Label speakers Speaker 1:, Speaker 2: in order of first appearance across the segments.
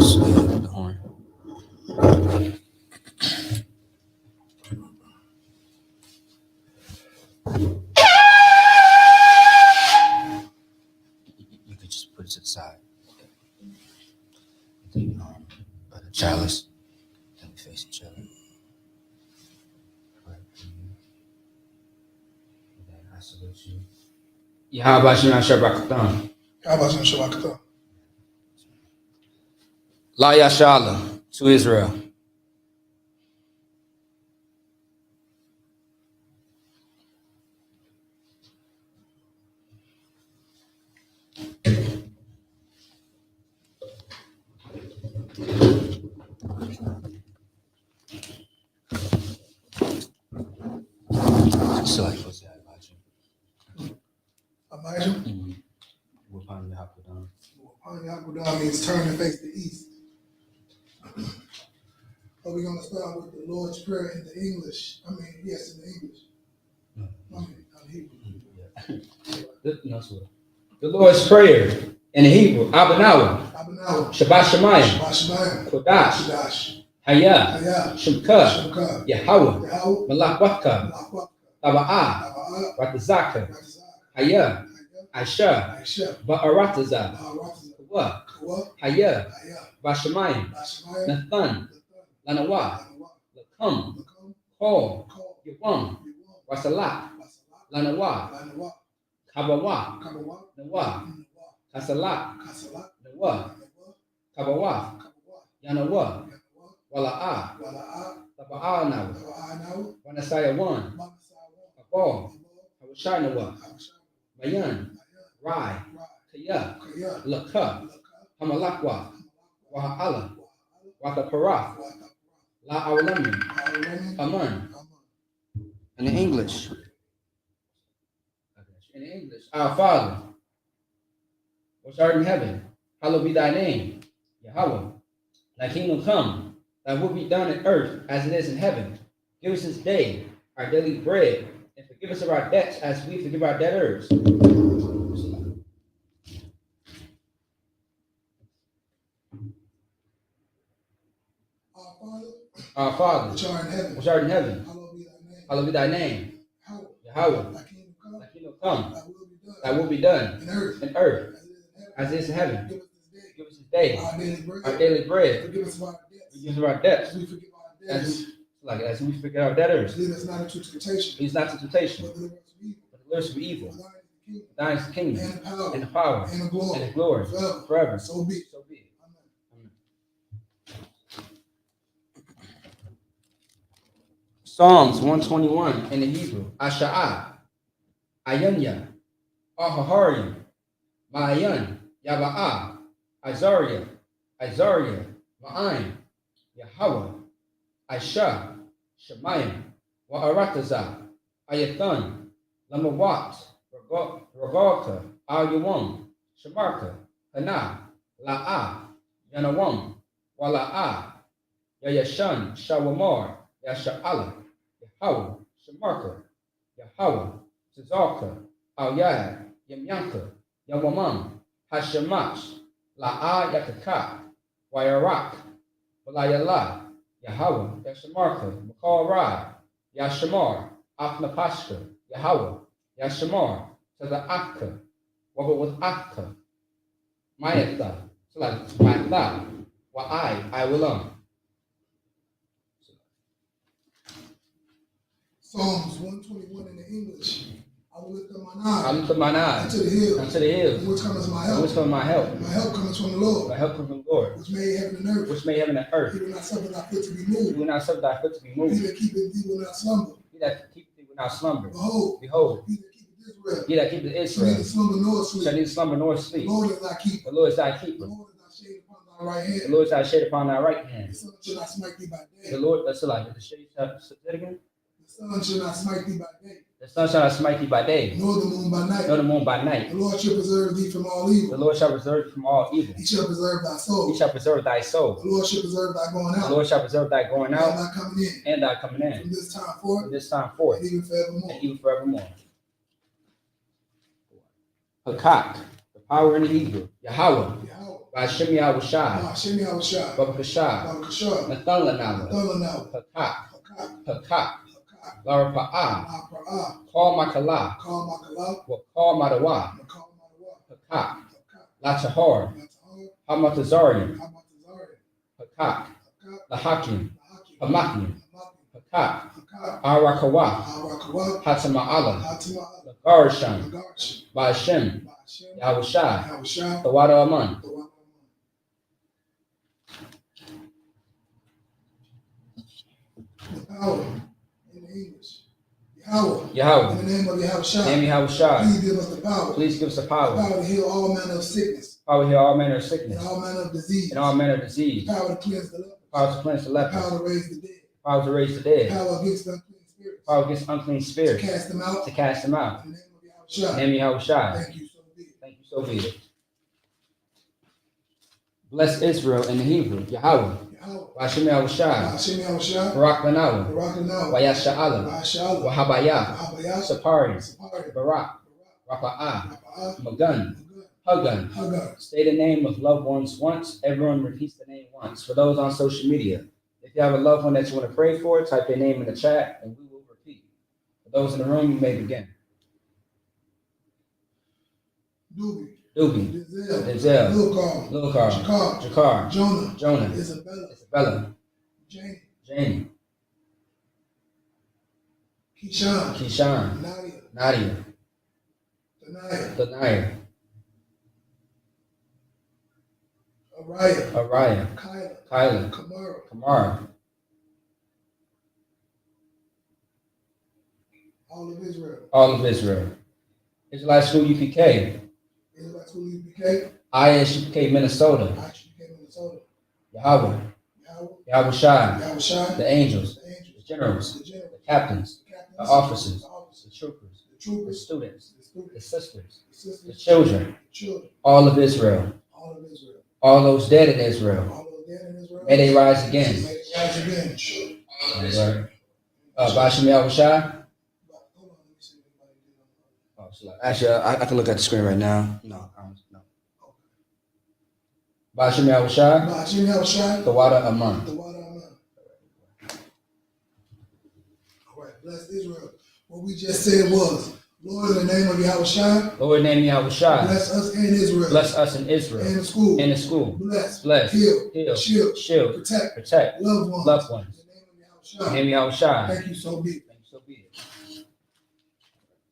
Speaker 1: the horn. You could just put it to the side. The chalice. Then we face each other. And then I salute you. Yahabashina Shabakatam. La Yashala to Israel. So like what's that about you?
Speaker 2: Elijah?
Speaker 1: Upon Yahakudan.
Speaker 2: Upon Yahakudan means turn and face the east. But we're going to start with the Lord's Prayer in the English. In the English. Hebrew.
Speaker 1: The Lord's Prayer in Hebrew. Abanawa. Shabbat Shemayim. Kodash. Hayah. Shemka. Yahweh. Malachwaka. Taba'ah. Ratazaka. Hayah. Aisha. Ba'arataza. Kawa. Hayah. Bashamayim. Nathan. Lanawa. Lakum. Kol. Yawam. Wasalat. Lanawa. Kabawa. Nawa. Kasalat. Nawa. Kabawa. Yanawa. Wala'a. Taba'a now. Wanasaya one. Abal. Hawashai Nawa. Mayan. Rai. Kaya. Laka. Hamalakwa. Waha'ala. Wakaparath. La Awalami. Aman. In English. Our Father, which art in heaven, hallowed be thy name, Yahweh. Thy kingdom come, thy will be done on earth as it is in heaven. Give us this day our daily bread, and forgive us of our debts as we forgive our debtors. Our Father, which art in heaven, hallowed be thy name, Yahweh. Thy kingdom come, thy will be done in earth as it is in heaven. Give us this day our daily bread. Forgive us of our debts as we forgive our debtors. Lead us not into temptation, but deliver us from evil. Thine is the kingdom, and the power, and the glory, forever. So be it. Amen. Psalms 121 in the Hebrew. Asha'ah. Ayanya. Ahahari. Ma'ayan. Yaba'ah. Isaiah. Ma'ayin. Yahweh. Aisha. Shemayim. Wa'arataza. Ayathan. Lamawat. Ragalka. Al-Yawam. Shemarka. Hana. La'ah. Yanawam. Wala'ah. Yayashan. Shawamar. Yasha'ala. Yahweh. Shemarka. Yahweh. Tizalka. Al-Yad. Yamyanka. Yawamam. Hashemash. La'ah Yakaka. Wayarak. Walayala. Yahweh. Yashamarka. Makal Rai. Yashamar. Afnapashka. Yahweh. Yashamar. Taza'aka. Waba with Akka. Mayatha. So like Mayatha. I will
Speaker 2: Psalms 121 in the English. I will lift up
Speaker 1: mine eyes
Speaker 2: unto the hills.
Speaker 1: From
Speaker 2: which comes my help.
Speaker 1: my help.
Speaker 2: My help comes from the Lord. Which made heaven and earth. He will not suffer thy foot to be moved. He that keepeth thee will not slumber. Behold. He that keepeth Israel. Shall neither slumber nor sleep. The Lord is thy keeper. The Lord is thy shade upon thy right hand. The sun shall not smite thee by day. The Lord, that's like the shade. Say it again. The sun shall not smite thee by day. The sun shall not smite thee by day. Nor the moon by night. The Lord shall preserve thee from all evil. He shall preserve thy soul. The Lord shall preserve thy going out. And thy coming in. From this time forth. And even forevermore. Hakak, the power in the Hebrew. Yahweh.
Speaker 1: Bashim Yahushai. Babakashai. Nathalanawa. Hakak. Larapa'ah. Call Makala. Call Madawa. Hakak. Latahor. Hamatazarian. Hakak. Lahakim. Hamakim. Hakak. Arakawa. Hatama'ala. Lagarsham. Bashim. Yahushai. Tawada Aman.
Speaker 2: The power in the English. Yahweh.
Speaker 1: Yahweh.
Speaker 2: In the name of Yahushai.
Speaker 1: Name Yahushai.
Speaker 2: Please give us the power.
Speaker 1: Please give us the power.
Speaker 2: The power to heal all manner of sickness.
Speaker 1: Power to heal all manner of sickness.
Speaker 2: And all manner of disease.
Speaker 1: And all manner of disease.
Speaker 2: The power to cleanse the lepers.
Speaker 1: Power to cleanse the lepers.
Speaker 2: Power to raise the dead.
Speaker 1: Power to raise the dead.
Speaker 2: Power against unclean spirits.
Speaker 1: Power against unclean spirits.
Speaker 2: To cast them out.
Speaker 1: To cast them out.
Speaker 2: In the name of Yahushai.
Speaker 1: Name Yahushai.
Speaker 2: Thank you, so be it.
Speaker 1: Thank you, so be it. Bless Israel in the Hebrew. Yahweh. Bashim Yahushai. Barak Lanawa. Wayasha'ala. Wahabaya. Sapari. Barak. Rapa'ah. Magun. Hagun. Say the name of loved ones once. Everyone repeats the name once. For those on social media, if you have a loved one that you want to pray for, type their name in the chat and we will repeat. For those in the room, you may begin. Doobie. Denzel. Lil Carl. Jakar. Jonah. Isabella. Janie. Keyshawn. Nadia. Danaya. Araya. Kyla. Kamara. All of Israel. Israelite School UPK. ISUPK Minnesota. Yahweh. Yahushai. The angels. The generals. The captains. The officers. The troopers. The students. The sisters. The children. All of Israel. All those dead in Israel. May they rise again. Bashim Yahushai. Actually, I can look at the screen right now. No. Bashim Yahushai. Tawada Aman.
Speaker 2: All right, bless Israel. What we just said was, Lord, in the name of Yahushai.
Speaker 1: Lord, in the name of Yahushai.
Speaker 2: Bless us in Israel.
Speaker 1: Bless us in Israel.
Speaker 2: In the school.
Speaker 1: In the school.
Speaker 2: Bless. Heal.
Speaker 1: Shield. Protect. Loved ones. In the name of Yahushai.
Speaker 2: Thank you, so be it.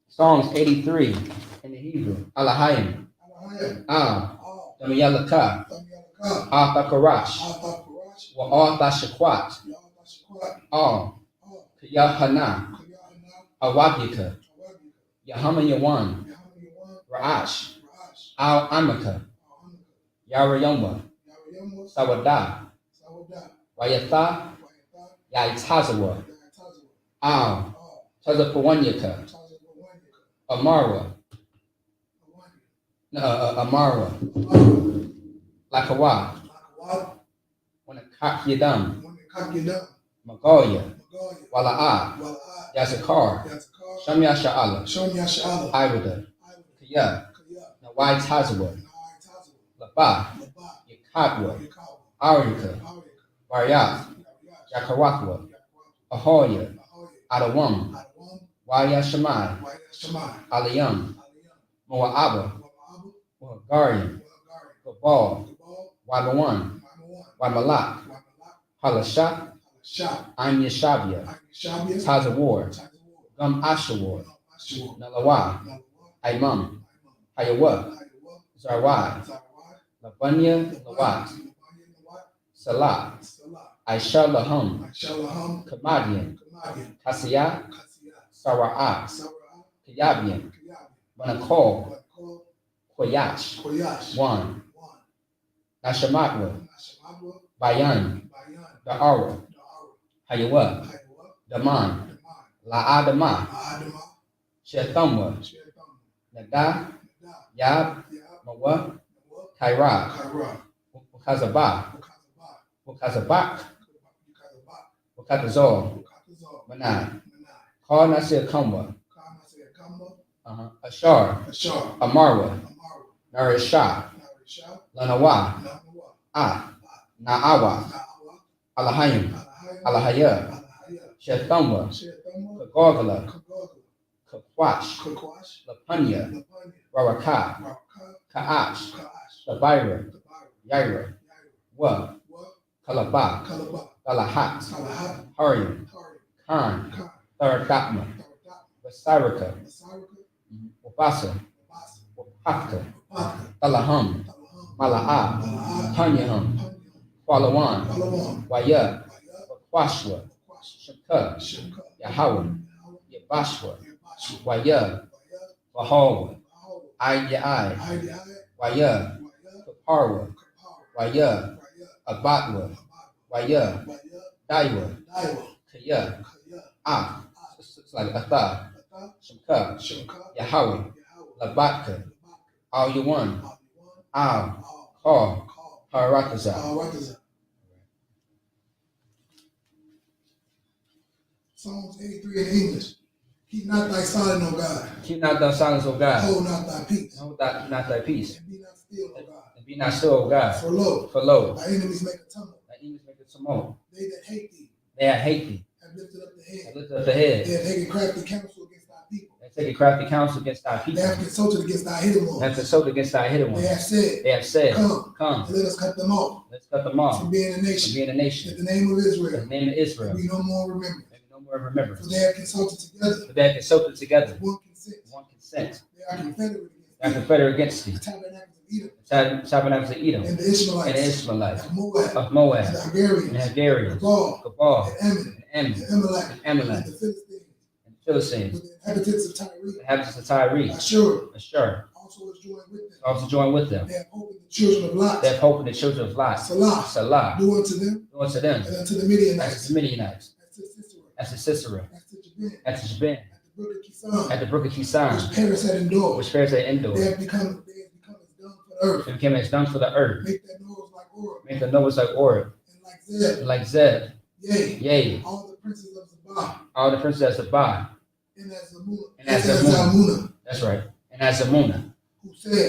Speaker 1: Psalms 83 in the Hebrew. Alahayim. Damiyalaka. Arthakarash. Wa'arthashakwat. Yahana. Awabika. Yahama Yawan. Ra'ash. Al-Amaka. Yarayoma. Sawada. Wayatha. Yaitazawa. Tazapawanyaka. Amara. Lakawa. Wanakakyadam. Magoya. Wala'a. Yazakar. Shamya Sha'ala. Irada. Kaya. Nawai Tazawa. Laba. Yakadwa. Arika. Varyath. Yakarakwa. Ahoya. Adawam. Waya Shamai. Aliyam. Moa'aba. Garian. Gabal. Waimawan. Waimalak. Halashat. Am Yeshabia. Tazawar. Gum Ashawar. Nalawa. Imam. Hayawa. Zarwai. Labanya Lawat. Salah. Aisha Laham. Kamadian. Kasiyah. Sara'at. Kayabian. Manakol. Koyash. One. Nashamatwa. Bayan. Da'ara. Hayawa. Daman. La'adama. Shethamwa. Nada. Yab. Mawa. Kaira. Wakazabak. Wakazazor. Manai. Call Nasir Kamwa. Ashar. Amarwa. Narishah. Lanawa, Naawa, Alahayim, Alahaya, Shethamwa, Kagogala, Kakwash, Lapunya, Waraka, Kaash, Labira, Yaira, Wa, Kalaba, Galahat, Harim, Khan, Tharadapma, Vasarika, Wabasa, Wapaka, Talaham, Mala'a, Tanyaham, Kwalawan, Waya, Wakwashwa, Shaka, Yahweh, Yabashwa, Waya, Wahawa, Ayai, Waya, Kaparwa, Waya, Abatwa, Waya, Daiwa, Kaya, it's like Atha, Shaka, Yahweh, Labatka, Al Yawan, Al, Kal, Harakaza.
Speaker 2: Psalms 83 in English. Keep not thy silence, O God.
Speaker 1: Keep not thy silence, O God.
Speaker 2: Hold not thy peace.
Speaker 1: Hold not thy peace.
Speaker 2: And be not still, O God.
Speaker 1: And be not still, O God.
Speaker 2: For lo, thy enemies make a tumult.
Speaker 1: Thy enemies make a tumult.
Speaker 2: They that hate thee.
Speaker 1: They that hate thee.
Speaker 2: Have lifted up the head.
Speaker 1: Have lifted up the head.
Speaker 2: They have taken crafty counsel against thy people.
Speaker 1: They have taken crafty counsel against thy people.
Speaker 2: They have consulted against thy hidden ones.
Speaker 1: They have consulted against thy hidden ones.
Speaker 2: They have said,
Speaker 1: Come,
Speaker 2: and let us cut them off.
Speaker 1: Let's cut them off.
Speaker 2: From being a nation.
Speaker 1: From being a nation.
Speaker 2: That the name of Israel.
Speaker 1: The name of Israel.
Speaker 2: We no more remember.
Speaker 1: Remember.
Speaker 2: For they have consulted together.
Speaker 1: For they have consulted together.
Speaker 2: One consent.
Speaker 1: They are confederate against thee. The tabernacles of Edom.
Speaker 2: And the Ishmaelites.
Speaker 1: Of Moab.
Speaker 2: And the
Speaker 1: Hagarians.
Speaker 2: Gabal.
Speaker 1: And Ammon.
Speaker 2: And
Speaker 1: Amalek.
Speaker 2: And the
Speaker 1: Philistines.
Speaker 2: With the inhabitants of Tyre.
Speaker 1: The inhabitants of Tyre.
Speaker 2: Ashur. Also joined with them. They have hope in the children of Lot.
Speaker 1: They have hope in the children of Lot.
Speaker 2: Salah. Do unto them. And unto the Midianites.
Speaker 1: As to Sisera. As to Jabin. At the brook of Kisan. Which Paris had endured.
Speaker 2: They have become as dung for the earth.
Speaker 1: They became as dung for the earth.
Speaker 2: Make their nose like Oreb.
Speaker 1: Make the nose like Oreb.
Speaker 2: And
Speaker 1: like Zeb.
Speaker 2: Yea. All the princes of Zabah.
Speaker 1: All the princes of Zabah.
Speaker 2: And as Zalmunna.
Speaker 1: That's right. And as Zalmunna.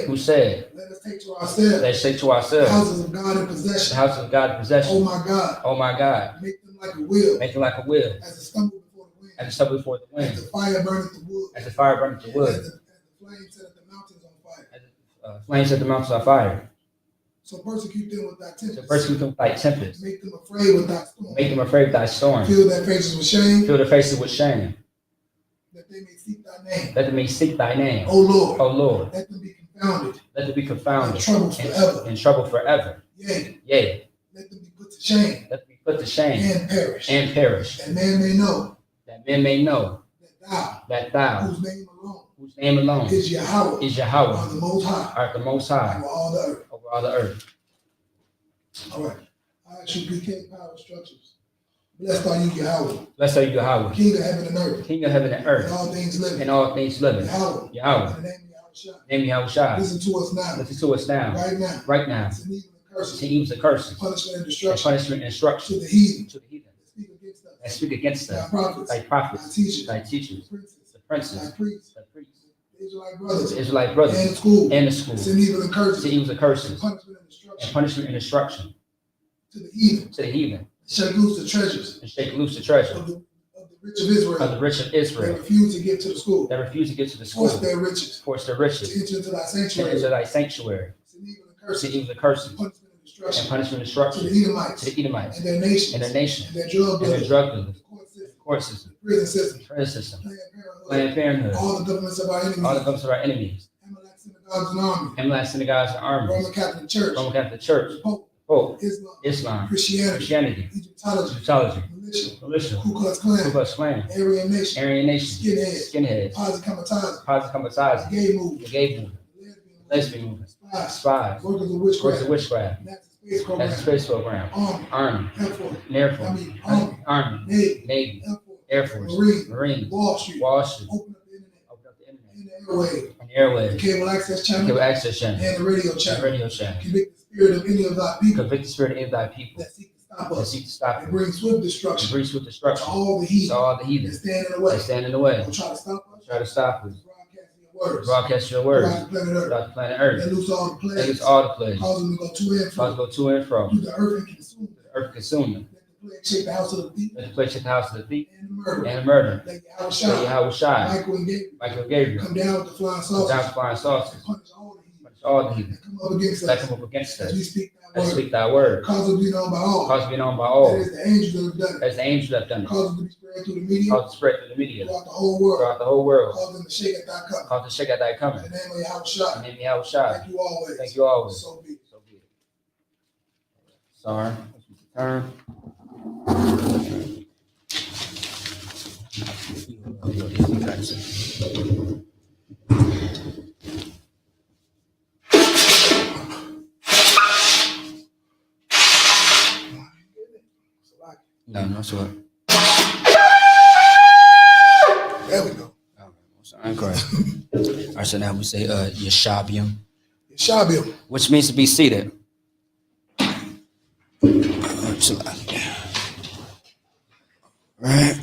Speaker 1: Who said,
Speaker 2: let us take to ourselves.
Speaker 1: Let's take to ourselves.
Speaker 2: The houses of God in possession.
Speaker 1: The houses of God in possession.
Speaker 2: Oh my God.
Speaker 1: Oh my God.
Speaker 2: Make them like a wheel.
Speaker 1: Make them like a wheel.
Speaker 2: As a stumble before the wind.
Speaker 1: As a stumble before the wind.
Speaker 2: As the fire burneth the wood.
Speaker 1: As the fire burneth the wood.
Speaker 2: As the flames set the mountains on fire.
Speaker 1: As the flames set the mountains on fire.
Speaker 2: So persecute them with thy tempest.
Speaker 1: So persecute them with thy tempest.
Speaker 2: Make them afraid with thy storm.
Speaker 1: Make them afraid with thy storm.
Speaker 2: Fill their faces with shame.
Speaker 1: Fill their faces with shame.
Speaker 2: That they may seek thy name.
Speaker 1: That they may seek thy name.
Speaker 2: O Lord.
Speaker 1: O Lord.
Speaker 2: Let them be confounded.
Speaker 1: Let them be confounded.
Speaker 2: In trouble forever.
Speaker 1: In trouble forever.
Speaker 2: Yea. Let them be put to shame.
Speaker 1: Let them be put to shame.
Speaker 2: And perish.
Speaker 1: And perish.
Speaker 2: That men may know.
Speaker 1: That men may know.
Speaker 2: That thou.
Speaker 1: Whose name alone.
Speaker 2: Is Yahweh.
Speaker 1: Are
Speaker 2: the Most High.
Speaker 1: Art the Most High.
Speaker 2: Over all the earth.
Speaker 1: Over all the earth.
Speaker 2: All right. I ask you PK power structures. Blessed are you, Yahweh.
Speaker 1: Blessed are you, Yahweh.
Speaker 2: King of heaven and earth.
Speaker 1: King of heaven and earth.
Speaker 2: And all things living.
Speaker 1: And all things living.
Speaker 2: Yahweh. In the
Speaker 1: name of Yahweh.
Speaker 2: Listen to us now.
Speaker 1: Listen to us now.
Speaker 2: Right now.
Speaker 1: To evils and curses.
Speaker 2: Punishment and
Speaker 1: destruction.
Speaker 2: To the heathen.
Speaker 1: That speak against us. Thy prophets. Thy teachers. The princes.
Speaker 2: Thy priests.
Speaker 1: The Israelite brothers.
Speaker 2: And the school.
Speaker 1: To evils and curses. And punishment and destruction.
Speaker 2: To the heathen. Shake loose the treasures.
Speaker 1: And shake loose the treasure.
Speaker 2: Of the rich of Israel.
Speaker 1: Of the rich of Israel.
Speaker 2: They refuse to get to the school.
Speaker 1: Force their riches. To enter into thy sanctuary. To evils and curses. And punishment and destruction.
Speaker 2: To the
Speaker 1: Edomites.
Speaker 2: And their nation.
Speaker 1: And their drug dealers. Court system.
Speaker 2: Prison system.
Speaker 1: Planned Parenthood.
Speaker 2: All the governments of our enemies.
Speaker 1: Amalek synagogues and armies.
Speaker 2: Roman Catholic Church.
Speaker 1: Pope. Islam.
Speaker 2: Christianity.
Speaker 1: Egyptology. Militia.
Speaker 2: Ku Klux Klan. Aryan Nation.
Speaker 1: Skinheads.
Speaker 2: Posit Kamatazi.
Speaker 1: The gay movement. Lesbian movement. Spies.
Speaker 2: Workers of witchcraft.
Speaker 1: That's the space program. Army. Air Force. Army. Navy. Air Force. Marine.
Speaker 2: Wall Street.
Speaker 1: Open up the internet.
Speaker 2: And
Speaker 1: the airwave.
Speaker 2: The cable access channel. And the radio channel. Convict the spirit of any of thy people. That seek to stop us. And bring swift destruction. To all the heathen.
Speaker 1: That stand in the way.
Speaker 2: Try to stop us.
Speaker 1: Try to stop us. Broadcast your words throughout the planet Earth. They lose all the plagues. Cause them to go to and fro. Through the earth consume them. Let the plague shake the house of the thief. And the murder. Let Yahweh shine. Michael and Gabriel. Come down with the flying saucers. Punish all the heathen. That come up against us. As we speak thy word. Cause it to be known by all. That is the angels that have done it. Cause it to be spread through the media. Throughout the whole world. Cause them to shake at thy coming. In the name of Yahweh Shai. Thank you always. So be it. Sorry. Turn. No, sure. There we go. Incorrect. All right, so now we say Yeshabium. Which means to be seated. Right.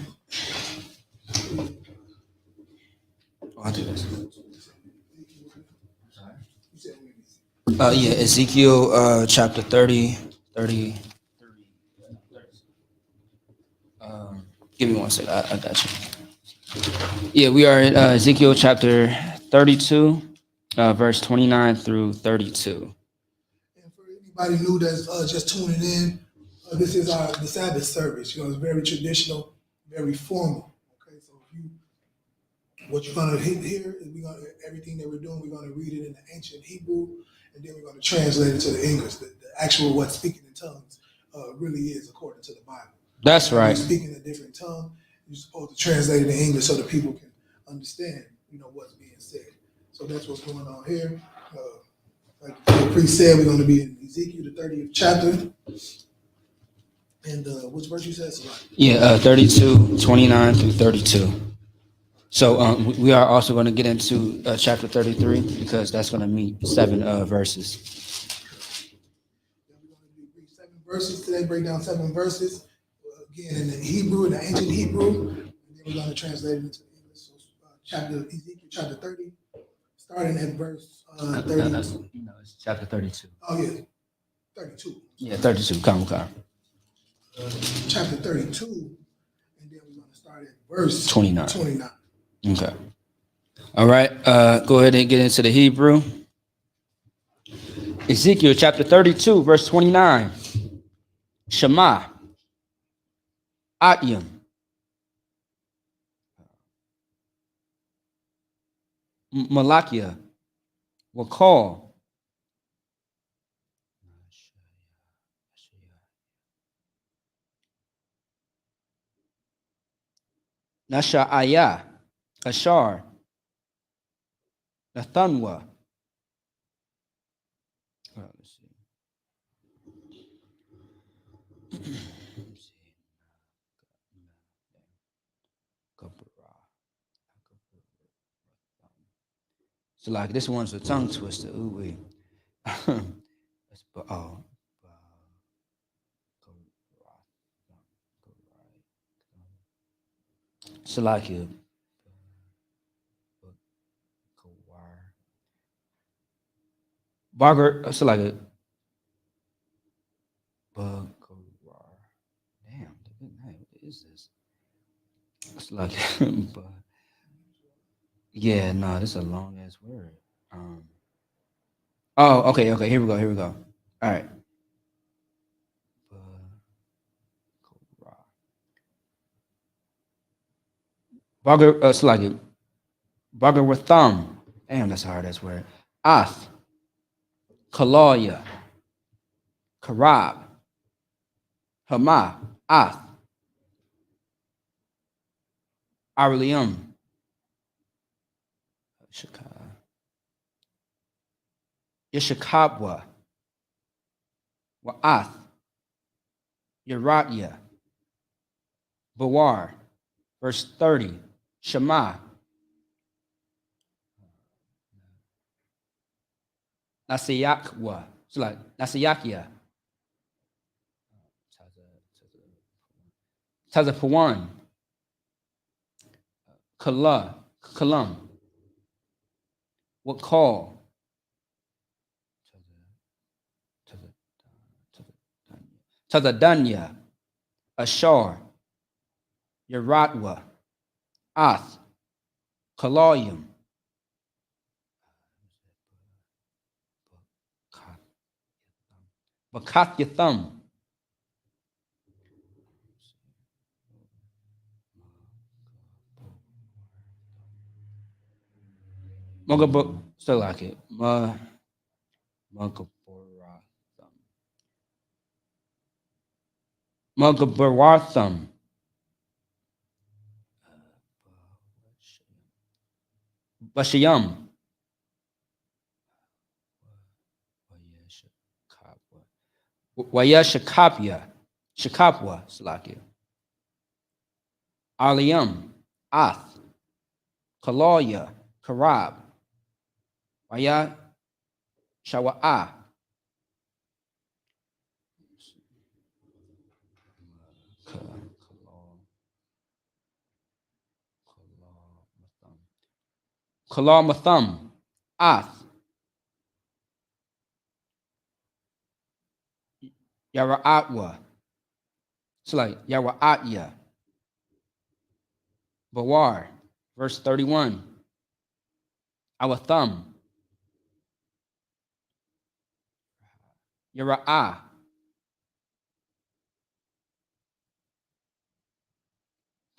Speaker 1: I'll do this. Ezekiel chapter 30. Give me 1 second. I got you. Yeah, we are in Ezekiel chapter 32, verse 29 through 32. And for anybody new that's just tuning in, this is the Sabbath service. It's very traditional, very formal. Okay, so what you're gonna hear is everything that we're doing, we're gonna read it in the ancient Hebrew, and then we're gonna translate it to the English. The actual what speaking in tongues really is according to the Bible. That's right. You're speaking a different tongue. You're supposed to translate it in English so that people can understand, what's being said. So that's what's going on here. Like the priest said, we're going to be in Ezekiel, the 30th chapter. And which verse you said? 32, 29 through 32. So we are also going to get into chapter 33 because that's going to meet 7 verses. We're going to read 7 verses today, break down 7 verses. Again, in the Hebrew, in the ancient Hebrew, and then we're going to translate it into English. So, Ezekiel chapter 30, starting at verse 30. No, it's chapter 32. Oh, yeah, 32. Yeah, 32. Come. Chapter 32, and then we're going to start at verse 29. Okay. All right. Go ahead and get into the Hebrew. Ezekiel chapter 32, verse 29. Shema. Atyam. Malakia. Wakal. Nasha'aya. Ashar. Nathanwa. Let's see. So like this one's a tongue twister. Ooh wee. So like you. Barger. So like it. Damn. What is this? It's like. Yeah, no, this is a long ass word. Okay. Here we go. All right. Bugger, sluggy. Bugger with thumb. Damn, that's a hard ass word. Ath. Kalaya. Karab. Hama. Ath. Arlium. Yeshakabwa. Wa'ath. Yeratya. Bawar. Verse 30. Shema. Nasiyakwa. So like Nasiyakia. Tazapawan. Kalam. What call? To the Dunya, Ashar, Yaratwa, Ath, Kalayim, Bakat Yatham, Mogabuk, still like it, Mugaboratham, Bashayam, Waya Shakapya, Shakapwa, Salakia, Aliyam, Ath, Kalaya, Karab, Waya Shawa'a, Kalamatham, Ath, Yara'atwa, it's like Yara'atya, Bawar, verse 31, our thumb, Yara'a,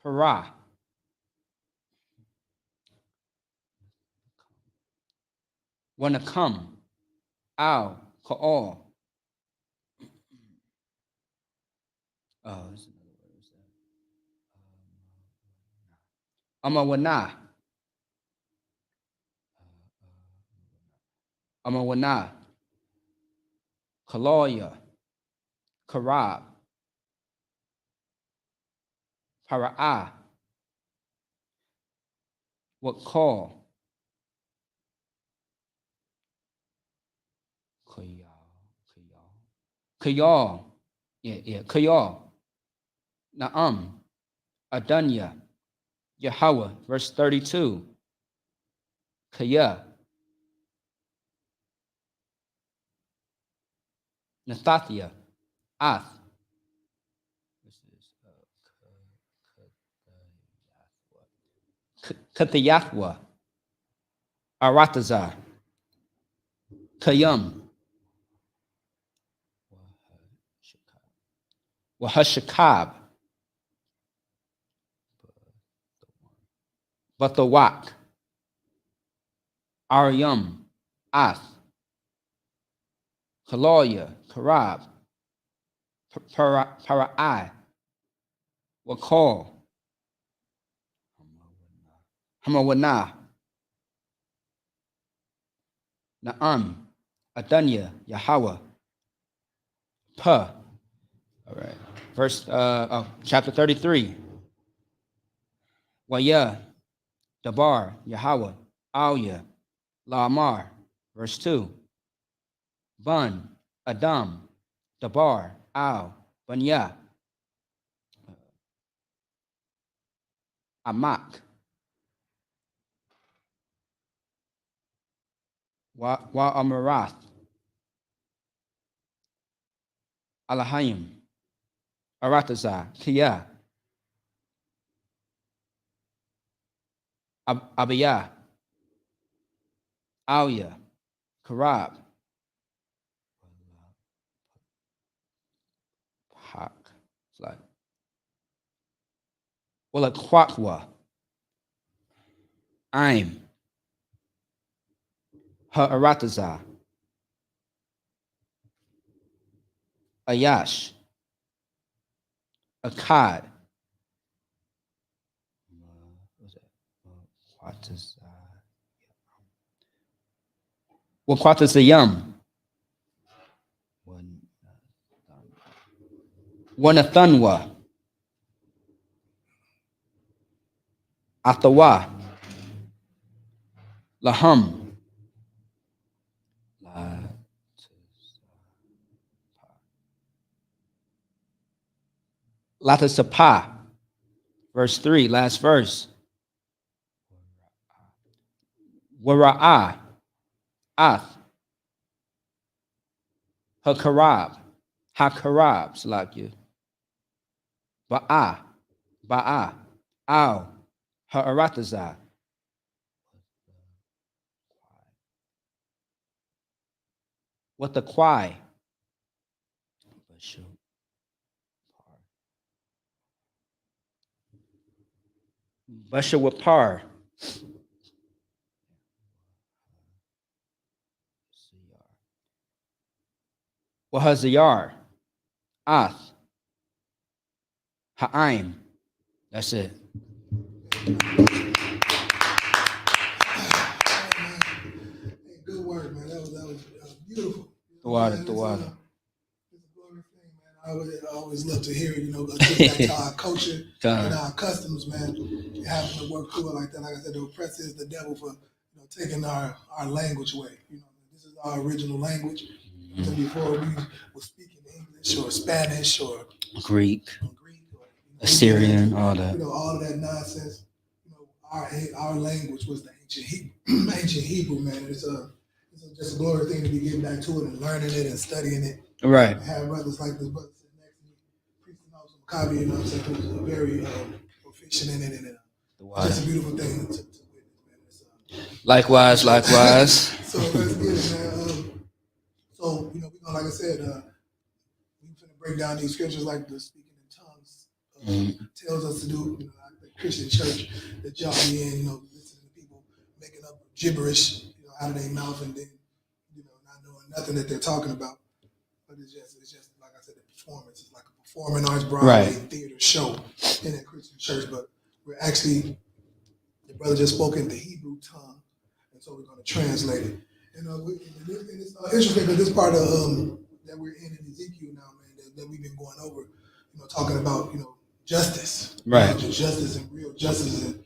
Speaker 1: Para, wanna come, Ow, Ka'al, Amawana, Amawana, Kalaya, Karab, Para'a, what call? Kayal, Kayal, Na'am, Adunya, Yahweh, verse 32, Kaya, Nathathia, Ath, Kathayathwa, Aratazar, Kayum, Wahashakab, Bathawak, Aryam, Ath, Kaloya, Karab, Para'ai, Wakal, Hamawana, Na'am, Adunya, Yahweh, Pa. All right. Verse, chapter 33. Waya, Dabar, Yahweh, Alya, Lamar. Verse 2. Bun, Adam, Dabar, Al, Banya, Amak, Wa Amarath, Alahayim, Aratazah, Kia, Abiyah, Alya, Karab, Hak, like, Kwakwa, Aim, Ha'aratazah, Ayash, Akkad, Wakwatazayam, Wanathanwa, Athawa, Laham, Latasapa, verse 3, last verse. Wara'ah, Ath. Hakarab. Hakarab, Salakia. Ba'a. Ba'a. Al. Ha'aratazah. What the Kwai? Basha with par. Wahazayar. Ath. Ha'aim. That's it.
Speaker 2: Good work, man. That was beautiful.
Speaker 1: The water.
Speaker 2: It's a glorious thing, man. I always love to hear, get back to our culture and our customs, man. And having to work through it like that. Like I said, the oppressor is the devil for taking our language away. This is our original language. So before we were speaking English or Spanish or
Speaker 1: Greek or Assyrian, all that.
Speaker 2: All of that nonsense. Our language was the ancient Hebrew, man. It's just a glorious thing to be getting back to it and learning it and studying it.
Speaker 1: Right.
Speaker 2: And have brothers like this brother sitting next to me, preaching off some copy, who's very proficient in it, and it's just a beautiful thing to witness, man.
Speaker 1: Likewise.
Speaker 2: So let's get it, man. So we're gonna, like I said, we're gonna break down these scriptures like the speaking in tongues tells us to do. Like the Christian church that y'all be in, listening to people making up gibberish, out of their mouth, and then not knowing nothing that they're talking about. But it's just like I said, the performance is like a performing arts Broadway theater show in a Christian church. But we're actually, the brother just spoke in the Hebrew tongue, and so we're going to translate it. And it's interesting because this part of that we're in Ezekiel now, man, that we've been going over, talking about justice,
Speaker 1: right?
Speaker 2: Justice and real justice and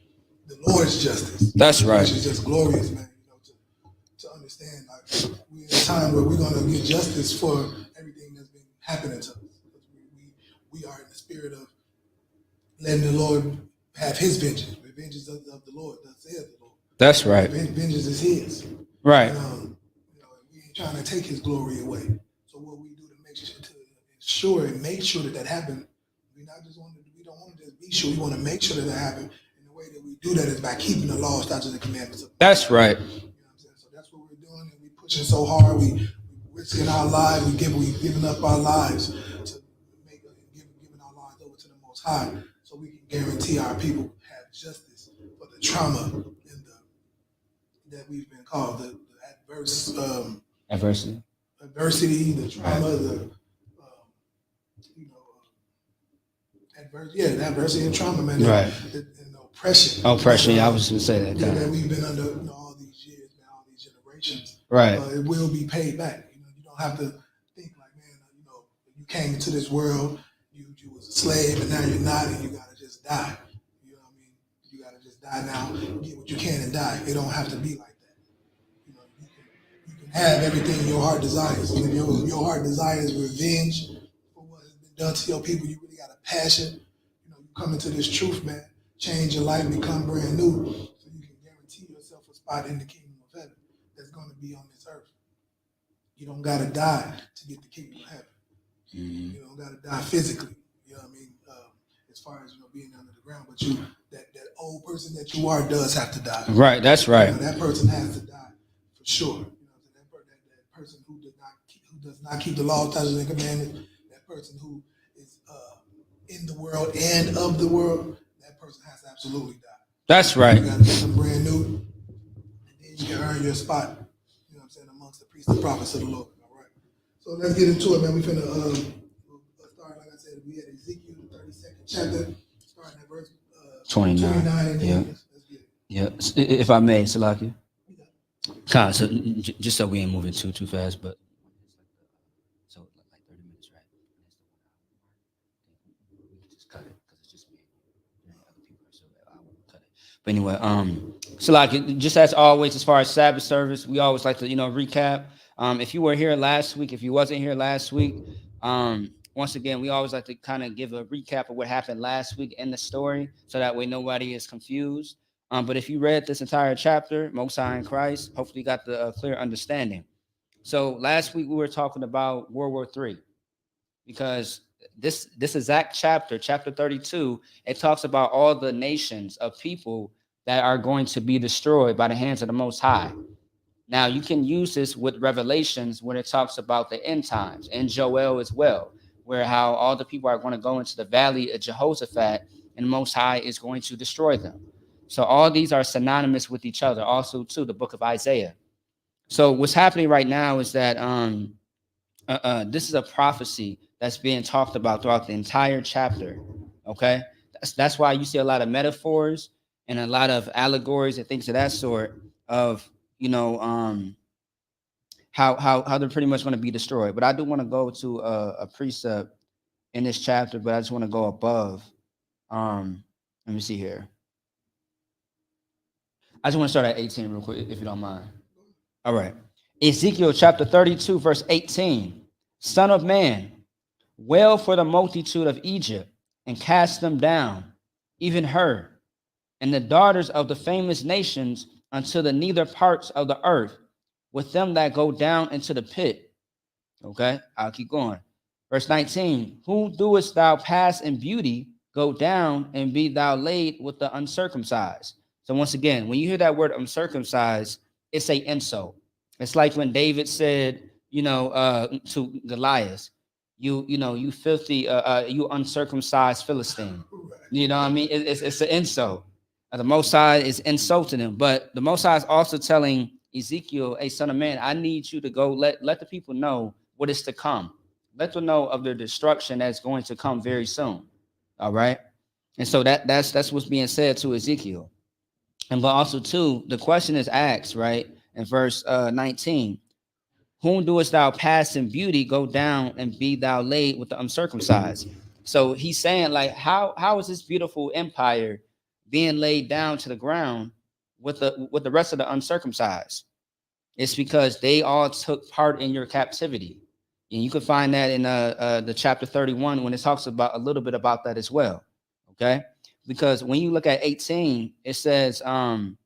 Speaker 2: the Lord's justice.
Speaker 1: That's right. Which
Speaker 2: is just glorious, man. To understand, like we're in a time where we're going to get justice for everything that's been happening to us. We are in the spirit of letting the Lord have His vengeance. The vengeance of the Lord, thus saith the Lord.
Speaker 1: That's right.
Speaker 2: Vengeance is His.
Speaker 1: Right.
Speaker 2: We ain't trying to take His glory away. So what we do to ensure and make sure that happens, we don't want to just be sure. We want to make sure that happens. And the way that we do that is by keeping the law, statutes, and commandments.
Speaker 1: That's right.
Speaker 2: So that's what we're doing, and we're pushing so hard. We risking our lives. We giving up our lives to giving our lives over to the Most High, so we can guarantee our people have justice for the trauma and that we've been called the adversity, the trauma, the adversity and trauma, man.
Speaker 1: Right.
Speaker 2: And oppression.
Speaker 1: Oppression. I was going to say that.
Speaker 2: That we've been under all these years, man, all these generations.
Speaker 1: Right.
Speaker 2: It will be paid back. You don't have to think like, man, you came into this world, you was a slave, and now you're not, and you gotta just die. You know what I mean? You gotta just die now, get what you can and die. It don't have to be like that. You can have everything your heart desires. And if your heart desires revenge for what has been done to your people, you really got a passion. You come into this truth, man. Change your life, become brand new, so you can guarantee yourself a spot in the kingdom of heaven that's going to be on this earth. You don't got to die to get the kingdom of heaven. You don't got to die physically. You know what I mean? As far as being under the ground, but that old person that you are does have to die.
Speaker 1: Right. That's right.
Speaker 2: That person has to die for sure. That person who does not keep the law, statutes, and commandments. That person who is in the world and of the world. That person has to absolutely die.
Speaker 1: That's right.
Speaker 2: You got to become brand new, and then you can earn your spot. You know what I'm saying, amongst the priests and prophets of the Lord. All right. So let's get into it, man. We finna start, like I said, we had Ezekiel, the 32nd chapter, starting at verse 29. And
Speaker 1: yeah.
Speaker 2: Let's get it.
Speaker 1: Yeah. If I may, Salakia. So just so we ain't moving too fast, but so like 30 minutes, right? Just cut it because it's just me. Other people, so I won't cut it. But anyway, so like just as always, as far as Sabbath service, we always like to recap. If you were here last week, if you wasn't here last week, once again, we always like to kind of give a recap of what happened last week in the story, so that way nobody is confused. But if you read this entire chapter, Most High in Christ, hopefully you got the clear understanding. So last week we were talking about World War III, because this exact chapter, chapter 32, it talks about all the nations of people that are going to be destroyed by the hands of the Most High. Now you can use this with Revelations when it talks about the end times, and Joel as well, where how all the people are going to go into the valley of Jehoshaphat, and the Most High is going to destroy them. So all these are synonymous with each other. Also, too, the book of Isaiah. So what's happening right now is that this is a prophecy that's being talked about throughout the entire chapter. Okay, that's why you see a lot of metaphors and a lot of allegories and things of that sort of how they're pretty much going to be destroyed. But I do want to go to a precept in this chapter, but I just want to go above. Let me see here. I just want to start at 18 real quick, if you don't mind. All right. Ezekiel chapter 32, verse 18. Son of man, wail for the multitude of Egypt and cast them down, even her, and the daughters of the famous nations unto the nether parts of the earth, with them that go down into the pit. Okay, I'll keep going. Verse 19. Who doest thou pass in beauty, go down and be thou laid with the uncircumcised? So once again, when you hear that word uncircumcised, it's an insult. It's like when David said, to Goliath, you filthy, you uncircumcised Philistine. You know what I mean? It's an insult. The Most High is insulting him, but the Most High is also telling Ezekiel, hey, son of man, I need you to go let the people know what is to come. Let them know of their destruction that's going to come very soon. All right. And so that's what's being said to Ezekiel. And but also too, the question is asked, right, in verse 19. Whom doest thou pass in beauty, go down and be thou laid with the uncircumcised? So he's saying, like, how is this beautiful empire being laid down to the ground with the rest of the uncircumcised? It's because they all took part in your captivity. And you can find that in the chapter 31 when it talks about a little bit about that as well. Okay. Because when you look at 18, it says, son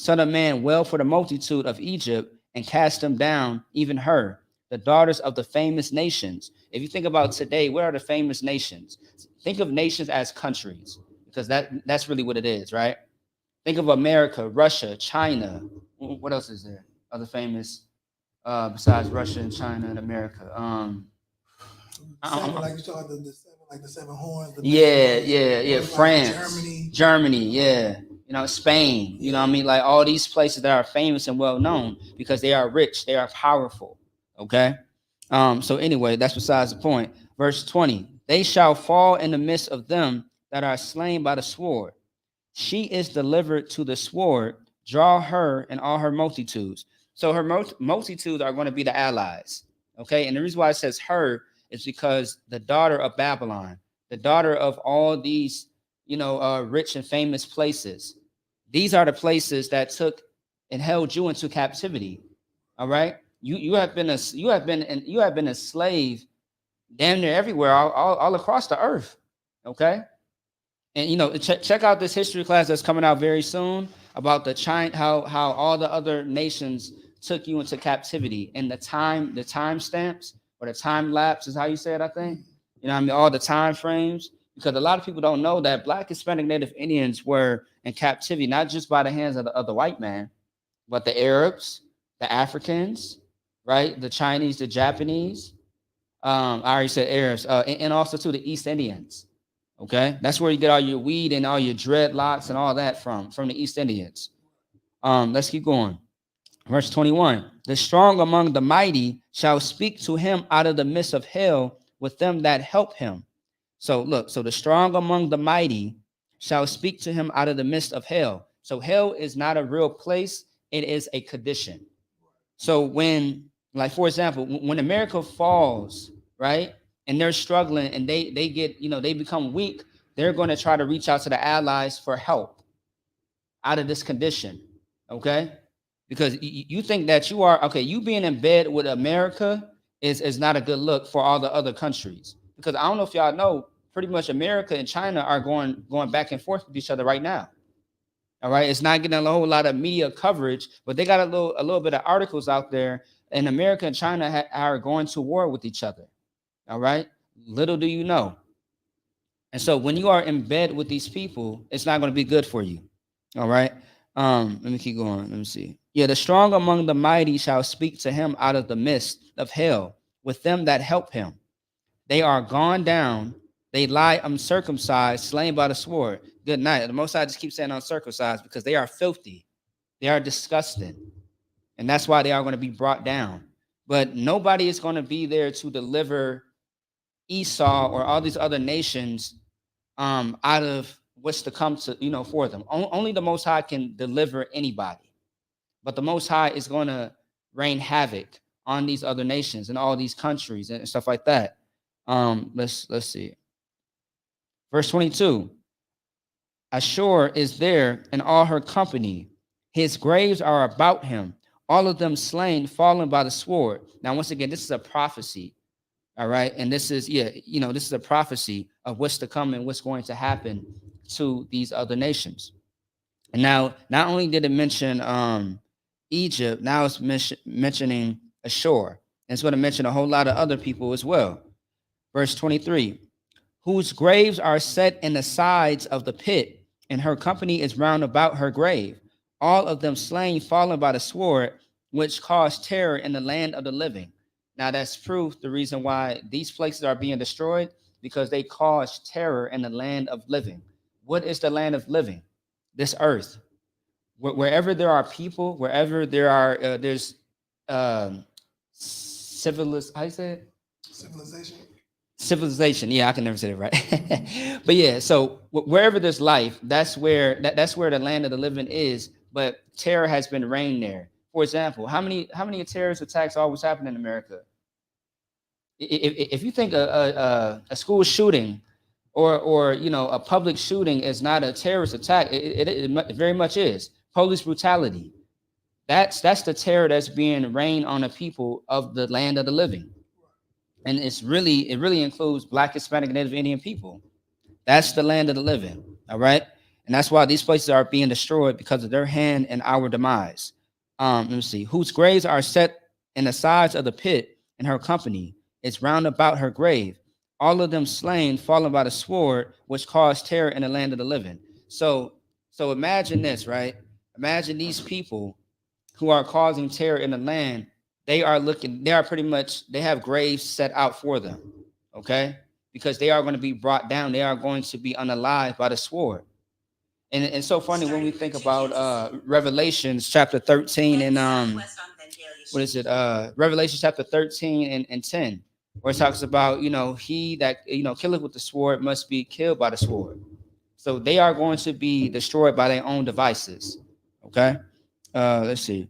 Speaker 1: of man, wail for the multitude of Egypt and cast them down, even her, the daughters of the famous nations. If you think about today, where are the famous nations? Think of nations as countries, because that's really what it is, right? Think of America, Russia, China. What else is there? Other famous besides Russia and China and America.
Speaker 2: Like you saw the seven horns.
Speaker 1: Yeah. France, Germany, yeah. Spain. You know what I mean? Like all these places that are famous and well known because they are rich, they are powerful. Okay. So anyway, that's besides the point. Verse 20. They shall fall in the midst of them that are slain by the sword. She is delivered to the sword. Draw her and all her multitudes. So her multitudes are going to be the allies. Okay. And the reason why it says her is because the daughter of Babylon, the daughter of all these, rich and famous places. These are the places that took and held you into captivity. All right. You have been a slave damn near everywhere, all across the earth. Okay. And check out this history class that's coming out very soon about the China, how all the other nations took you into captivity, and the time stamps or the time lapse is how you say it, I think. All the time frames, because a lot of people don't know that Black, Hispanic, Native Indians were in captivity not just by the hands of the white man, but the Arabs, the Africans, right? The Chinese, the Japanese. I already said Arabs, and also to the East Indians. Okay, that's where you get all your weed and all your dreadlocks and all that from the East Indians. Let's keep going. Verse 21. The strong among the mighty shall speak to him out of the midst of hell with them that help him. So look, so the strong among the mighty shall speak to him out of the midst of hell. So hell is not a real place. It is a condition. So when, like, for example, when America falls, right, and they're struggling and they get, they become weak, they're going to try to reach out to the allies for help out of this condition. Okay. Because you think that you being in bed with America is not a good look for all the other countries. Because I don't know if y'all know, pretty much America and China are going back and forth with each other right now. All right, it's not getting a whole lot of media coverage, but they got a little bit of articles out there. And America and China are going to war with each other. All right, little do you know. And so when you are in bed with these people, it's not going to be good for you. All right. Let me keep going. Let me see. Yeah, the strong among the mighty shall speak to him out of the midst of hell, with them that help him. They are gone down. They lie uncircumcised, slain by the sword. Good night. The Most High just keeps saying uncircumcised because they are filthy. They are disgusting. And that's why they are going to be brought down. But nobody is going to be there to deliver Esau or all these other nations out of what's to come to, for them. Only the Most High can deliver anybody. But the Most High is going to rain havoc on these other nations and all these countries and stuff like that. Let's see. Verse 22. Ashur is there and all her company. His graves are about him. All of them slain, fallen by the sword. Now, once again, this is a prophecy. All right. And this is, this is a prophecy of what's to come and what's going to happen to these other nations. And now, not only did it mention Egypt, now it's mentioning Ashur. And it's going to mention a whole lot of other people as well. Verse 23, whose graves are set in the sides of the pit, and her company is round about her grave. All of them slain, fallen by the sword, which caused terror in the land of the living. Now that's proof the reason why these places are being destroyed, because they caused terror in the land of living. What is the land of living? This earth. Wherever there are people, wherever there are, there's civilization. How you say it? Civilization. Yeah, I can never say it right. But yeah, so wherever there's life, that's where the land of the living is. But terror has been reigned there. For example, how many terrorist attacks always happen in America? If you think a school shooting or a public shooting is not a terrorist attack, it very much is. Police brutality. That's the terror that's being rained on the people of the land of the living. And it really includes Black, Hispanic, and Native Indian people. That's the land of the living. All right. And that's why these places are being destroyed, because of their hand and our demise. Let me see. Whose graves are set in the sides of the pit, and her company is round about her grave. All of them slain, fallen by the sword, which caused terror in the land of the living. So imagine this, right? Imagine these people who are causing terror in the land. They have graves set out for them, okay? Because they are going to be brought down. They are going to be unalived by the sword. And it's so funny when we think about Revelations chapter 13 and Revelation chapter 13 and 10, where it talks about, he that, killeth with the sword must be killed by the sword. So they are going to be destroyed by their own devices, okay? Let's see.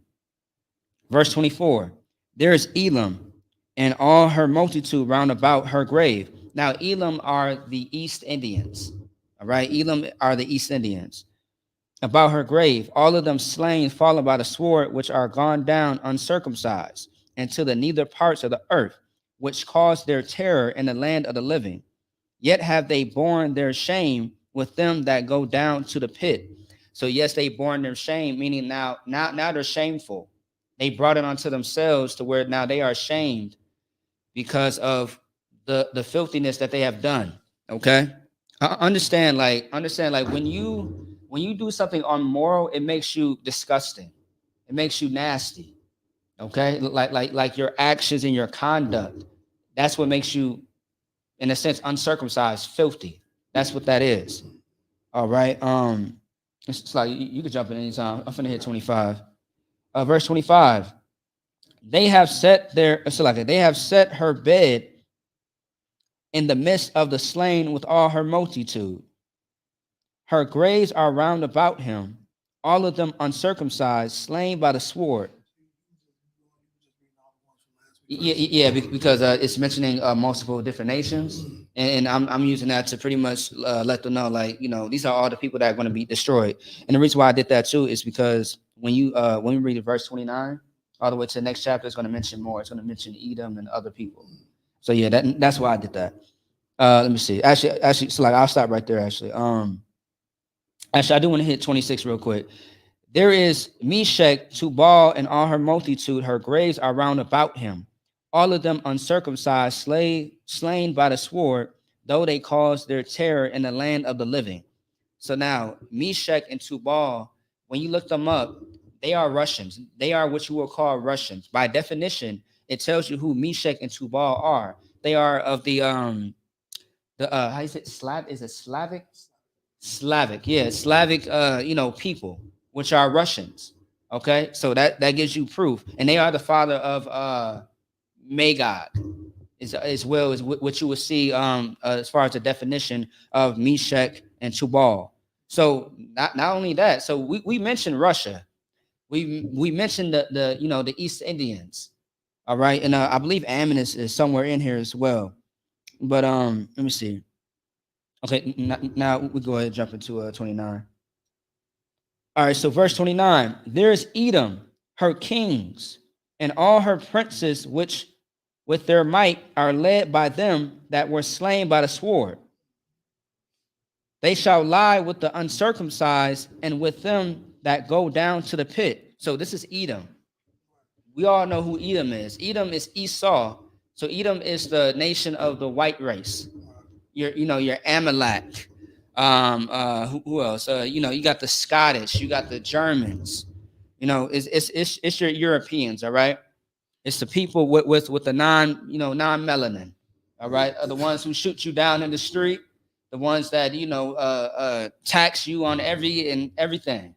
Speaker 1: Verse 24. There is Elam and all her multitude round about her grave. Now, Elam are the East Indians. All right. Elam are the East Indians. About her grave, all of them slain, fallen by the sword, which are gone down uncircumcised into the neither parts of the earth, which caused their terror in the land of the living. Yet have they borne their shame with them that go down to the pit. So yes, they borne their shame, meaning now they're shameful. They brought it onto themselves to where now they are ashamed because of the filthiness that they have done. Okay, understand like when you do something unmoral, it makes you disgusting. It makes you nasty. Okay, like your actions and your conduct. That's what makes you, in a sense, uncircumcised, filthy. That's what that is. All right. It's like you could jump in anytime. I'm finna hit 25. Verse 25, they have set her bed in the midst of the slain with all her multitude. Her graves are round about him, all of them uncircumcised, slain by the sword. Yeah, because it's mentioning multiple different nations, and I'm using that to pretty much let them know, like, these are all the people that are going to be destroyed. And the reason why I did that too is because when we read verse 29 all the way to the next chapter, it's going to mention more. It's going to mention Edom and other people. So yeah, that's why I did that. Let me see. Actually, so like I'll stop right there. Actually,
Speaker 2: Actually, I do want to hit 26 real quick. There is Meshach, Tubal, and all her multitude. Her graves are round about him. All of them uncircumcised, slain by the sword, though they caused their terror in the land of the living. So now, Meshach and Tubal, when you look them up, they are Russians. They are what you will call Russians. By definition, it tells you who Meshach and Tubal are. They are of the how is it Slav? Is it Slavic? Slavic, yeah, Slavic, people, which are Russians. Okay, so that gives you proof, and they are the father of Magog, as well as what you will see as far as the definition of Meshach and Tubal. So not only that, so we mentioned Russia, we mentioned the East Indians, all right, and I believe Ammon is somewhere in here as well, but let me see. Okay, now we go ahead and jump into 29. All right, so verse 29, there is Edom, her kings, and all her princes, which with their might are led by them that were slain by the sword. They shall lie with the uncircumcised and with them that go down to the pit. So this is Edom. We all know who Edom is. Edom is Esau. So Edom is the nation of the white race. Your Amalek. Who else? You got the Scottish, you got the Germans. It's your Europeans, all right. It's the people with the non-melanin, all right. Are the ones who shoot you down in the street, the ones that tax you on everything.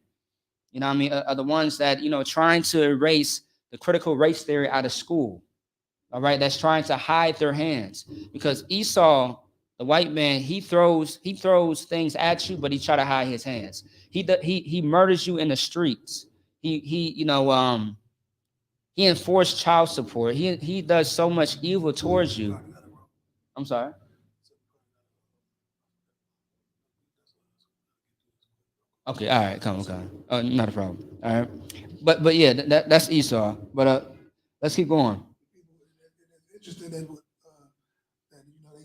Speaker 2: You know what I mean? Are the ones that trying to erase the critical race theory out of school. All right, that's trying to hide their hands, because Esau, the white man, he throws things at you, but he try to hide his hands. He murders you in the streets. He enforced child support. He does so much evil towards you. I'm sorry. Okay, all right, come on. Not a problem. All right, but yeah, that's Esau. But let's keep going.
Speaker 1: Interesting that they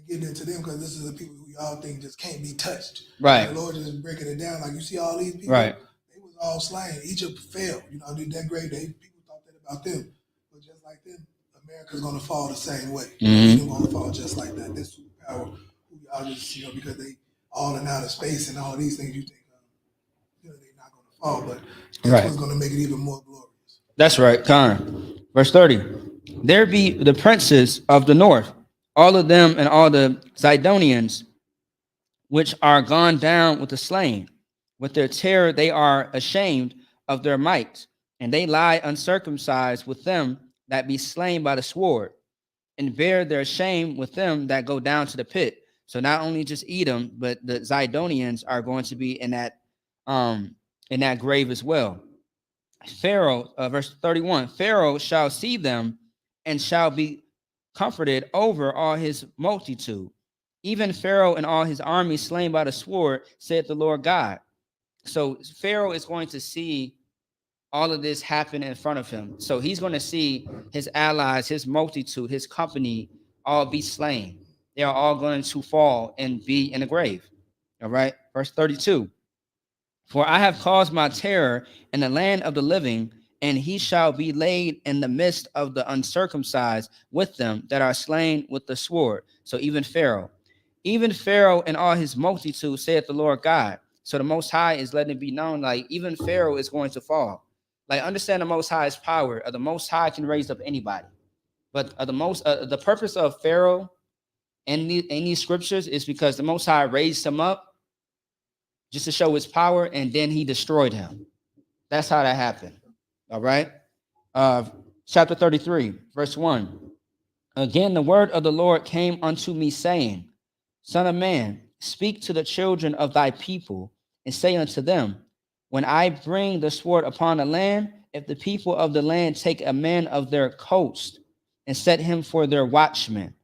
Speaker 1: getting into them, because this is the people who y'all think just can't be touched.
Speaker 2: Right.
Speaker 1: The Lord just breaking it down. Like you see all these people.
Speaker 2: Right.
Speaker 1: They was all slain. Egypt failed. That great. People thought that about them, but just like them, America's gonna fall the same way. They're gonna fall just like that. This superpower, who y'all just because they all in outer space and all these things. You think they're not gonna fall, but that's what's gonna make it even more glorious.
Speaker 2: That's right. Con. Verse 30. There be the princes of the north, all of them, and all the Zidonians, which are gone down with the slain. With their terror they are ashamed of their might, and they lie uncircumcised with them that be slain by the sword, and bear their shame with them that go down to the pit. So not only just Edom, but the Zidonians are going to be in that grave as well. Pharaoh, verse 31, Pharaoh shall see them and shall be comforted over all his multitude. Even Pharaoh and all his army slain by the sword, said the Lord God. So Pharaoh is going to see all of this happen in front of him. So he's going to see his allies, his multitude, his company all be slain. They are all going to fall and be in the grave. All right. Verse 32. For I have caused my terror in the land of the living, and he shall be laid in the midst of the uncircumcised with them that are slain with the sword. So even Pharaoh and all his multitude, saith the Lord God. So the Most High is letting it be known, like even Pharaoh is going to fall. Like understand the Most High's power. The Most High can raise up anybody, but the purpose of Pharaoh in these scriptures is because the Most High raised him up just to show his power, and then he destroyed him. That's how that happened. All right. Chapter 33, verse 1. Again, the word of the Lord came unto me, saying, Son of man, speak to the children of thy people, and say unto them, when I bring the sword upon the land, if the people of the land take a man of their coast and set him for their watchman.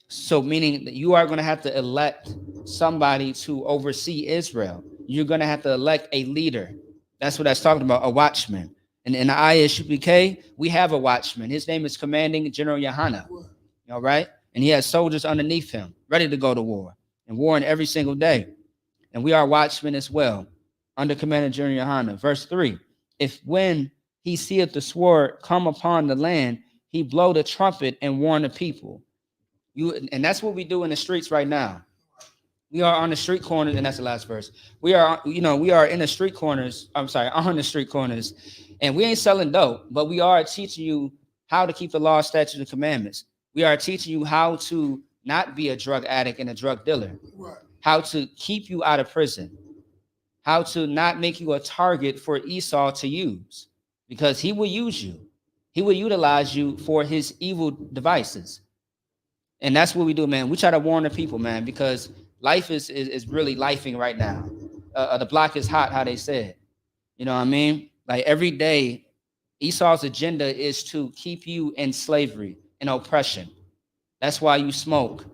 Speaker 2: So meaning that you are going to have to elect somebody to oversee Israel. You're going to have to elect a leader. That's what that's talking about, a watchman. And in the ISUPK, we have a watchman. His name is Commanding General Yohana. All right. And he has soldiers underneath him, ready to go to war and warring every single day.
Speaker 1: and we are watchmen as well, under Commander General Yohana. Verse 3, if when he seeth the sword come upon the land, he blow the trumpet and warn the people. And that's what we do in the streets right now. We are on the street corners, and that's the last verse. We are in the street corners. On the street corners, and we ain't selling dope, but we are teaching you how to keep the law, statutes, and commandments. We are teaching you how to not be a drug addict and a drug dealer, how to keep you out of prison, how to not make you a target for Esau to use, because he will use you. He will utilize you for his evil devices. And that's what we do, man. We try to warn the people, man, because life is really lifing right now. The block is hot, how they said. You know what I mean? Like every day, Esau's agenda is to keep you in slavery and oppression. That's why you smoke.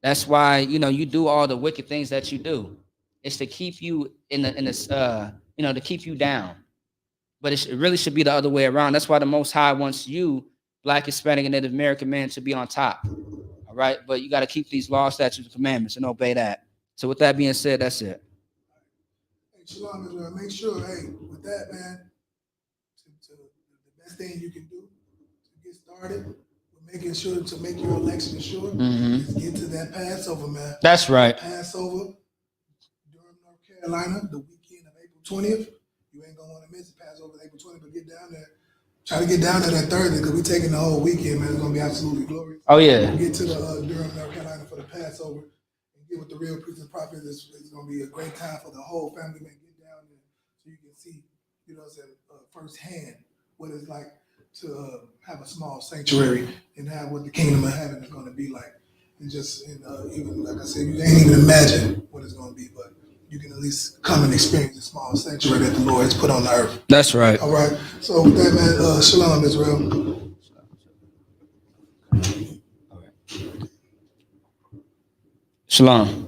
Speaker 1: That's why, you do all the wicked things that you do. It's to keep you to keep you down. But it really should be the other way around. That's why the Most High wants you, Black, Hispanic, and Native American man, to be on top. All right? But you got to keep these laws, statutes, and commandments and obey that. So with that being said, that's it.
Speaker 2: Hey, Shalom, Israel. Make sure, with that, man, the best thing you can do to get started with making sure to make your election sure is get to that Passover, man.
Speaker 1: That's right.
Speaker 2: Passover, Durham, North Carolina, the weekend of April 20th. You ain't going to want to miss it. Passover April 20th, but get down there. Try to get down there that Thursday because we're taking the whole weekend, man. It's going to be absolutely glorious.
Speaker 1: Oh, yeah.
Speaker 2: Get to the Durham, North Carolina for the Passover and get with the real priests and prophets. It's going to be a great time for the whole family, man. Get down there so you can see, firsthand what it's like to have a small sanctuary and have what the kingdom of heaven is going to be like. And just, even like I said, you can't even imagine what it's going to be, but you can at least come and experience the small sanctuary that the Lord has put on the earth.
Speaker 1: That's right.
Speaker 2: All right. So with that, man, shalom, Israel.
Speaker 1: Shalom.